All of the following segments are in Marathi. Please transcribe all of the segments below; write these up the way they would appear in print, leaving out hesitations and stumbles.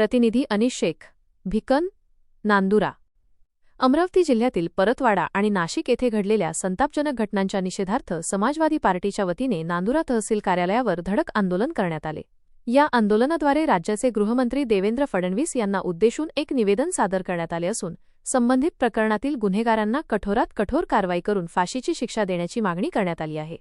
प्रतिनिधी अनिश शेख, भिकन, नांदुरा। अमरावती जिल्ह्यातील परतवाडा आणि नाशिक येथे घडलेल्या संतापजनक घटनांच्या निषेधार्थ समाजवादी पार्टीच्या वतीने नांदुरा तहसील कार्यालयावर धडक आंदोलन करण्यात आले। या आंदोलनाद्वारे राज्याचे गृहमंत्री देवेंद्र फडणवीस यांना उद्देशून एक निवेदन सादर करण्यात आले असून संबंधित प्रकरणातील गुन्हेगारांना कठोरात कठोर कारवाई करून फाशीची शिक्षा देण्याची मागणी करण्यात आली आहे।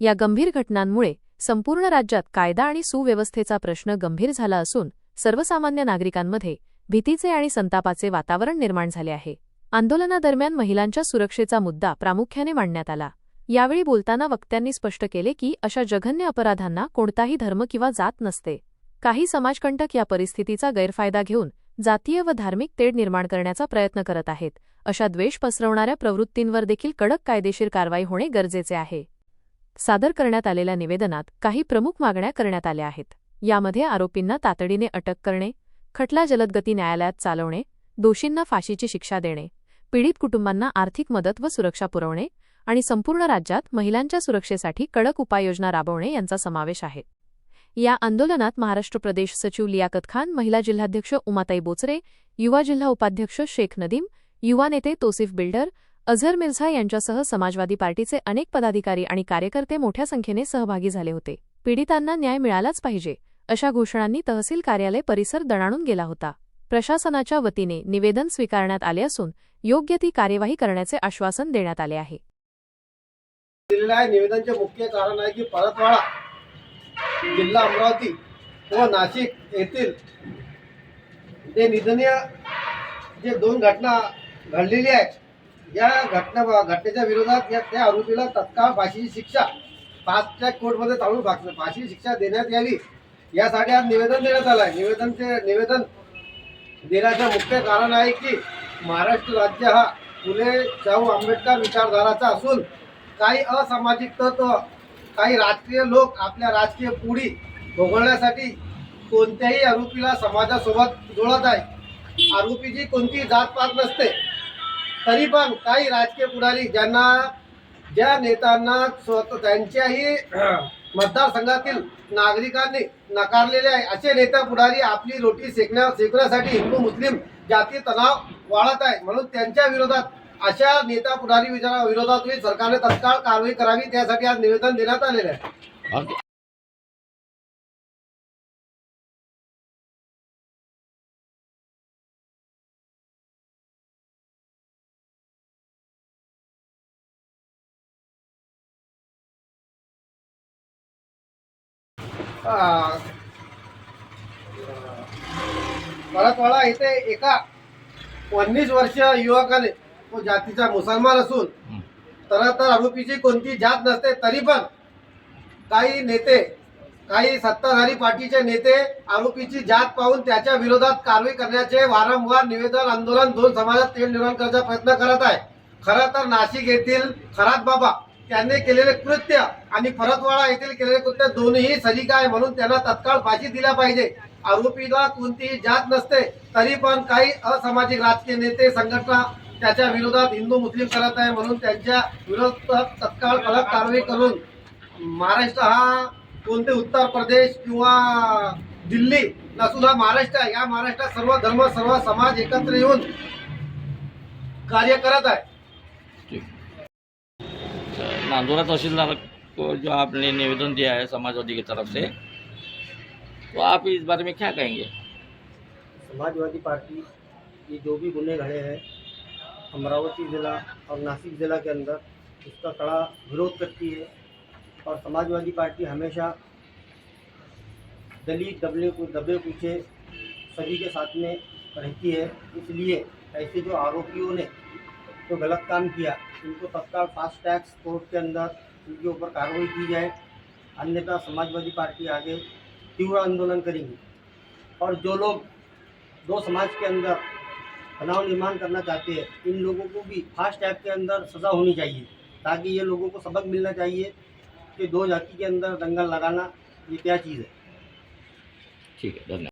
या गंभीर घटनांमुळे संपूर्ण राज्यात कायदा आणि सुव्यवस्थेचा प्रश्न गंभीर झाला असून सर्वसामान्य नागरिकांमध्ये भीतीचे आणि संतापाचे वातावरण निर्माण झाले आहे। आंदोलनादरम्यान महिलांच्या सुरक्षेचा मुद्दा प्रामुख्याने मांडण्यात आला। यावेळी बोलताना वक्त्यांनी स्पष्ट केले की अशा जघन्य अपराधांना कोणताही धर्म किंवा जात नसते। काही समाजकंटक या परिस्थितीचा गैरफायदा घेऊन जातीय व धार्मिक तेढ निर्माण करण्याचा प्रयत्न करत आहेत। अशा द्वेष पसरवणाऱ्या प्रवृत्तींवर देखील कडक कायदेशीर कारवाई होणे गरजेचे आहे। सादर करण्यात आलेल्या निवेदनात काही प्रमुख मागण्या करण्यात आल्या आहेत। यामध्ये आरोपींना तातडीने अटक करणे, खटला जलदगती न्यायालयात चालवणे, दोषींना फाशीची शिक्षा देणे, पीडित कुटुंबांना आर्थिक मदत व सुरक्षा पुरवणे आणि संपूर्ण राज्यात महिलांच्या सुरक्षेसाठी कडक उपाययोजना राबवणे यांचा समावेश आहे। या आंदोलनात महाराष्ट्र प्रदेश सचिव लियाकत खान, महिला जिल्हाध्यक्ष उमाताई बोचरे, युवा जिल्हा उपाध्यक्ष शेख नदीम, युवा नेते तोसिफ बिल्डर, अझहर मिर्झा यांच्यासह समाजवादी पार्टीचे अनेक पदाधिकारी आणि कार्यकर्ते मोठ्या संख्येने सहभागी झाले होते। पीडितांना न्याय मिळालाच पाहिजे अशा घोषणांनी तहसील कार्यालय परिसर दणाणून गेला होता। प्रशासनाच्या वतीने निवेदन स्वीकारण्यात आले असून योग्य ती कार्यवाही करण्याचे आश्वासन देण्यात आले आहे। निवेदनचे मुख्य कारण आहे की परतवाडा जिल्हा अमरावती व नाशिक येथील जे निंदनीय जे दोन घटना घडलेली आहेत, या घटनेच्या विरोधात त्या आरोपीला तत्काळ फाशीची शिक्षा फास्ट ट्रॅक कोर्टमध्ये चालून फाशीची शिक्षा देण्यात यावी यासाठी आज निवेदन देण्यात आलं आहे। निवेदन देण्याचं मुख्य कारण आहे की महाराष्ट्र राज्य हा फुले शाहू आंबेडकर विचारधाराचा असून काही असामाजिक तत्व, काही राजकीय लोक आपल्या राजकीय पुढी भोगवण्यासाठी कोणत्याही आरोपीला समाजासोबत जोडत आहे। आरोपीची कोणती जातपात नसते, तरी पण काही राजकीय पुढारी ज्या नेत्यांना त्यांच्याही मतदारसंघातील नागरिकांनी नकारलेले आहे, असे नेते पुढारी आपली रोटी सेकण्यासाठी हिंदू मुस्लिम जाती तणाव वाढत आहे। म्हणून त्यांच्या विरोधात अशा नेता पुढारी विरोधात सरकारने तत्काळ कारवाई करावी, त्यासाठी आज निवेदन देण्यात आलेले आहे। परतवाडा येथे एका 19 वर्षीय युवकाने, तो जातीचा मुसलमान असून तर आरोपीची कोणती जात नसते, तरी पण काही नेते, काही सत्ताधारी पार्टीचे नेते आरोपीची जात पाहून त्याच्या विरोधात कारवाई करण्याचे वारंवार निवेदन, आंदोलन दोन समाजात तेढ निर्माण करण्याचा प्रयत्न करत आहे। खरं तर नाशिक येथील खरात बाबा त्यांनी केलेले कृत्य आणि परतवाडा येथील केलेले कृत्य दोन्ही सलिका आहे, म्हणून त्यांना तत्काळ फाशी दिल्या पाहिजे। आरोपीला कोणतीही जात नसते, तरी पण काही असामाजिक राजकीय नेते, संघटना त्याच्या विरोधात हिंदू मुस्लिम करत आहे, म्हणून त्यांच्या विरोधात तत्काळ कडक कारवाई करून महाराष्ट्र हा कोणते उत्तर प्रदेश किंवा दिल्ली नसून हा महाराष्ट्र आहे। या महाराष्ट्रात सर्व धर्म, सर्व समाज एकत्र येऊन कार्य करत आहे। नांदुरा तहसीलदार को जो आपने निवेदन दिया है समाजवादी की तरफ से, तो आप इस बारे में क्या कहेंगे? समाजवादी पार्टी ये जो भी गुने घड़े हैं अमरावती ज़िला और नासिक ज़िला के अंदर, उसका कड़ा विरोध करती है। और समाजवादी पार्टी हमेशा दलित दबे कुचे सभी के साथ में रहती है। इसलिए ऐसे जो आरोपियों ने जो गलत काम किया, इनको तत्काल फास्ट ट्रैक कोर्ट के अंदर इनके ऊपर कार्रवाई की जाए, अन्यथा समाजवादी पार्टी आगे तीव्र आंदोलन करेंगी। और जो लोग दो समाज के अंदर तनाव निर्माण करना चाहते हैं, इन लोगों को भी फास्ट ट्रैक के अंदर सज़ा होनी चाहिए, ताकि ये लोगों को सबक मिलना चाहिए कि दो जाति के अंदर दंगल लगाना ये क्या चीज़ है। ठीक है, धन्यवाद।